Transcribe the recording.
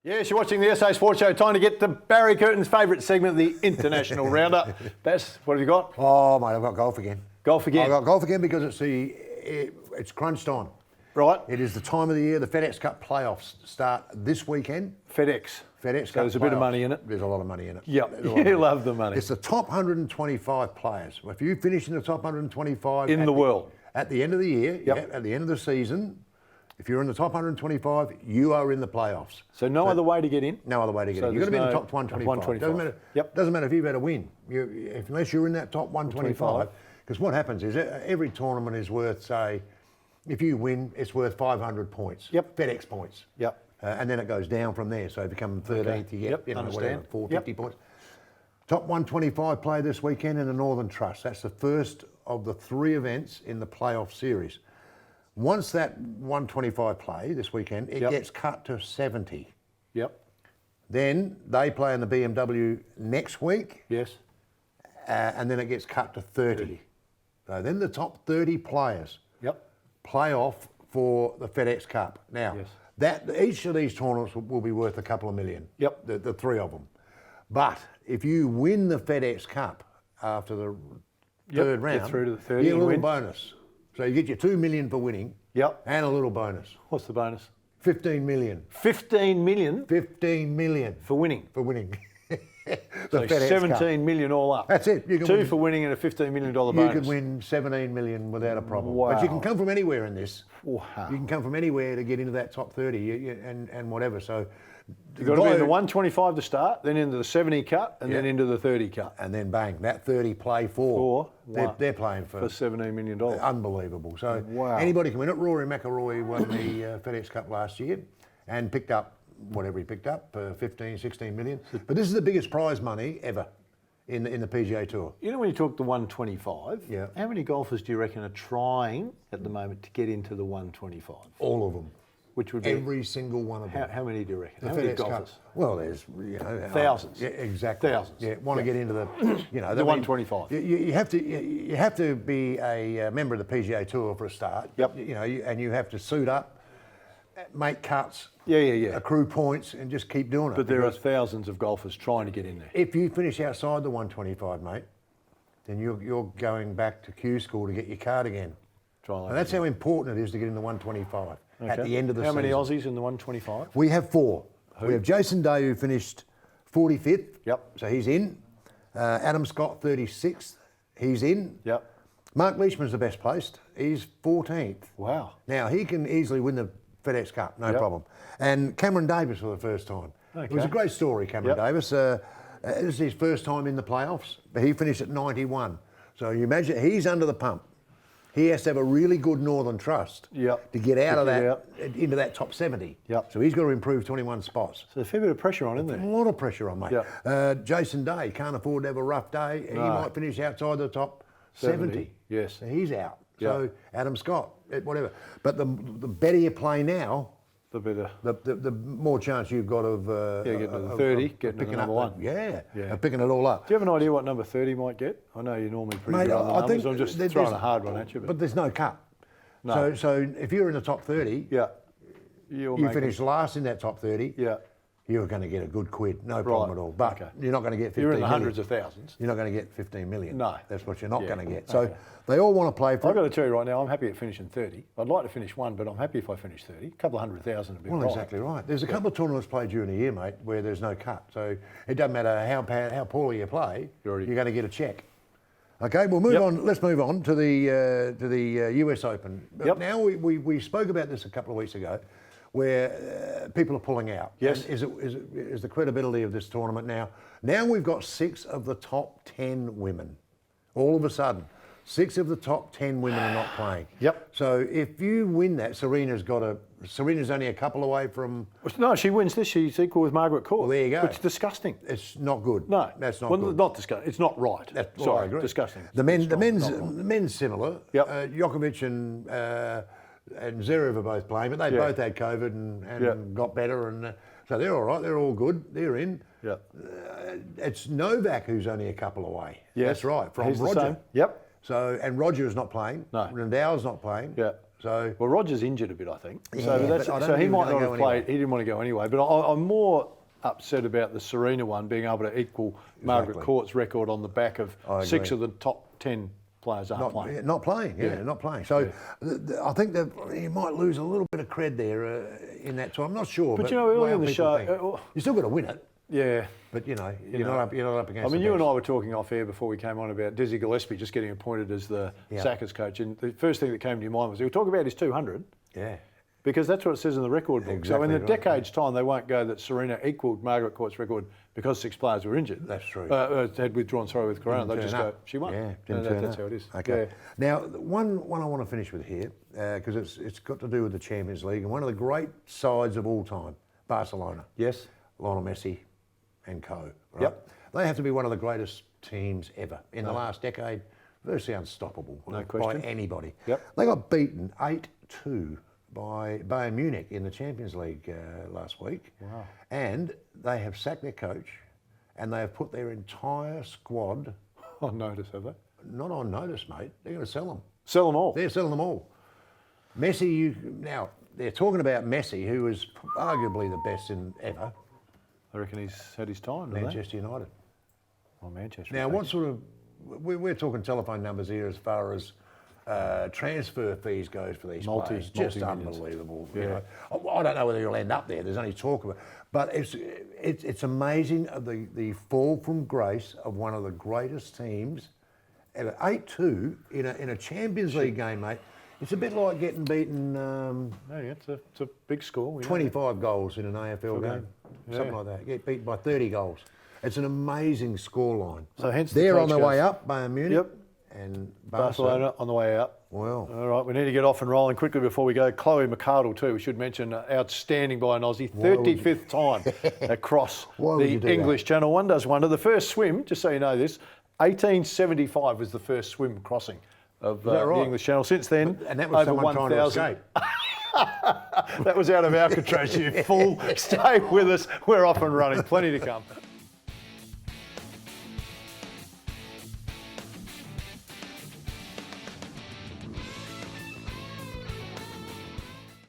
Yes, you're watching the SASS Sports Show. Time to get to Barry Curtin's favourite segment, the International Roundup. Bass, what have you got? Oh, mate, I've got golf again. Golf again? I've got golf again because it's crunch time. Right. It is the time of the year. The FedEx Cup playoffs start this weekend. FedEx. FedEx Cup So there's a playoffs. bit of money in it. There's a lot of money in it. Yep, you love the money. It's the top 125 players. If you finish in the top 125... In the world. At the end of the year, Yep. at the end of the season, if you're in the top 125, you are in the playoffs. So no other way to get in? No other way to get So in. You've got to be in the there's top 125. 125. Doesn't matter if you've had a win. Unless you're in that top 125. Because what happens is every tournament is worth, say, if you win, it's worth 500 points. Yep. FedEx points. Yep. And then it goes down from there. So if you come 13th, you get whatever, 450 points. Top 125 play this weekend in the Northern Trust. That's the first of the 3 events in the playoff series. Once that 125 play this weekend, it gets cut to 70. Yep. Then they play in the BMW next week. Yes. And then it gets cut to 30. So then the top 30 players play off for the FedEx Cup. Now, each of these tournaments will be worth a couple of million. Yep. The 3 of them. But if you win the FedEx Cup after the third round, get through to the 30 you get a and little win. bonus. So you get your 2 million for winning. Yep. And a little bonus. What's the bonus? 15 million. 15 million? 15 million. For winning? For winning. So FedEx 17 Cup. million all up. That's it. You can 2 win, for winning and a $15 million bonus. You can win 17 million without a problem. Wow. But you can come from anywhere in this. Wow. You can come from anywhere to get into that top 30 and whatever. So You've got to be in the 125 to start, then into the 70 cut, and then into the 30 cut. And then bang, that 30 play for. They're playing for $17 million. Unbelievable. So wow. Anybody can win it. Rory McIlroy won the FedEx Cup last year and picked up whatever he picked up, 15, 16 million. But this is the biggest prize money ever in the PGA Tour. You know, when you talk the 125, how many golfers do you reckon are trying at the moment to get into the 125? All of them. Which would be every single one of them. How many do you reckon? The how many FedEx golfers? Cup. Well, there's thousands. Yeah, exactly. Thousands. Yeah, want to get into the the 125. You have to be a member of the PGA Tour for a start. Yep. And you have to suit up, make cuts, accrue points, and just keep doing it. But there are thousands of golfers trying to get in there. If you finish outside the 125, mate, then you're going back to Q school to get your card again. And that's how important it is to get in the 125 at the end of the season. How many Aussies in the 125? We have 4. Who? We have Jason Day, who finished 45th. Yep. So he's in. Adam Scott, 36th. He's in. Yep. Mark Leishman's the best placed. He's 14th. Wow. Now, he can easily win the FedEx Cup, no problem. And Cameron Davis for the first time. Okay. It was a great story, Cameron Davis. This is his first time in the playoffs, but he finished at 91. So you imagine, he's under the pump. He has to have a really good Northern Trust to get out of that, into that top 70. Yep. So he's got to improve 21 spots. So a fair bit of pressure on, isn't there? A lot of pressure on, mate. Yep. Jason Day can't afford to have a rough day. He might finish outside the top 70. Yes. So he's out. So Adam Scott, whatever. But the better you play now, the better. The more chance you've got of getting to the 30, getting to picking number up 1. Of picking it all up. Do you have an idea what number 30 might get? I know you're normally pretty Mate, good on the numbers. think I'm just throwing a hard one at you. But there's no cut. No. So if you're in the top 30, you finish last in that top 30, you're going to get a good quid, no problem at all. But you're not going to get 15 You're in the million. hundreds of thousands. You're not going to get 15 million. No. That's what you're not going to get. So they all want to play for I've got to tell you right now, I'm happy at finishing 30. I'd like to finish 1, but I'm happy if I finish 30. A couple of 100,000 would be right. Exactly right. There's a couple of tournaments played during the year, mate, where there's no cut. So it doesn't matter how poorly you play, you're going to get a check. Okay, we'll move on. Let's move on to the US Open. Now we spoke about this a couple of weeks ago, where people are pulling out. Yes. And is the credibility of this tournament now? Now we've got 6 of the top 10 women. All of a sudden, 6 of the top 10 women are not playing. So if you win that, Serena's only a couple away from... No, she wins this. She's equal with Margaret Court. Well, there you go. It's disgusting. It's not good. No. That's not good. Not disgusting. It's not right. Sorry, I agree. disgusting. The men's similar. Djokovic and Zverev are both playing, but they both had COVID and got better, and so they're all right. They're all good. They're in. It's Novak who's only a couple away. Yes. That's right. From He's Roger. the same. So, and Roger is not playing. No. Rendell's not playing. Yeah. So, well, Roger's injured a bit, I think. Yeah, So, but I don't so he think might he's not gonna have go played. anyway. He didn't want to go anyway. But I'm more upset about the Serena one being able to equal Margaret Court's record on the back of 6 of the top 10 players aren't playing. Not playing, not playing. So I think that he might lose a little bit of cred there in that time. I'm not sure. But you know, earlier in the show, you still got to win it. Yeah, but you're not up against. I mean, the you and best. I were talking off air before we came on about Desi Gillespie just getting appointed as the SASS coach, and the first thing that came to your mind was he was talking about his 200. Yeah. Because that's what it says in the record book. Exactly so in a right, decade's time, they won't go that Serena equaled Margaret Court's record because 6 players were injured. That's true. Had withdrawn, with Corona. They'll just go, she won. Yeah, that's how it is. Okay. Yeah. Now, one I want to finish with here, because it's got to do with the Champions League and one of the great sides of all time, Barcelona. Yes. Lionel Messi and co. Right? Yep. They have to be one of the greatest teams ever in the last decade. Virtually unstoppable by anybody. Yep. They got beaten 8-2 by Bayern Munich in the Champions League last week. Wow. And they have sacked their coach and they have put their entire squad On notice, have they? not on notice, mate. They're going to sell them. Sell them all. They're selling them all. Messi, now they're talking about Messi, who is arguably the best in ever. I reckon he's had his time, do they? Manchester United. Well, Manchester. Now, what sort of, we're talking telephone numbers here as far as transfer fees goes for these players. Just multi-millions. unbelievable. Yeah. You know. I don't know whether he'll end up there. There's only talk of it. But it's amazing the fall from grace of one of the greatest teams ever. 8-2 in a Champions League game, mate. It's a bit like getting beaten it's a big score. 25 goals in an AFL game. Something like that. Get beaten by 30 goals. It's an amazing scoreline. So hence they're on their way up, Bayern Munich. Yep. And Barcelona on the way out. Well. All right, we need to get off and rolling quickly before we go. Chloe McArdle too, we should mention, outstanding by an Aussie. 35th time across the English Channel. One does wonder. The first swim, just so you know this, 1875 was the first swim crossing of the English Channel. Since then, and that was over someone trying to escape. That was out of Alcatraz, you fool. Stay with us. We're off and running. Plenty to come.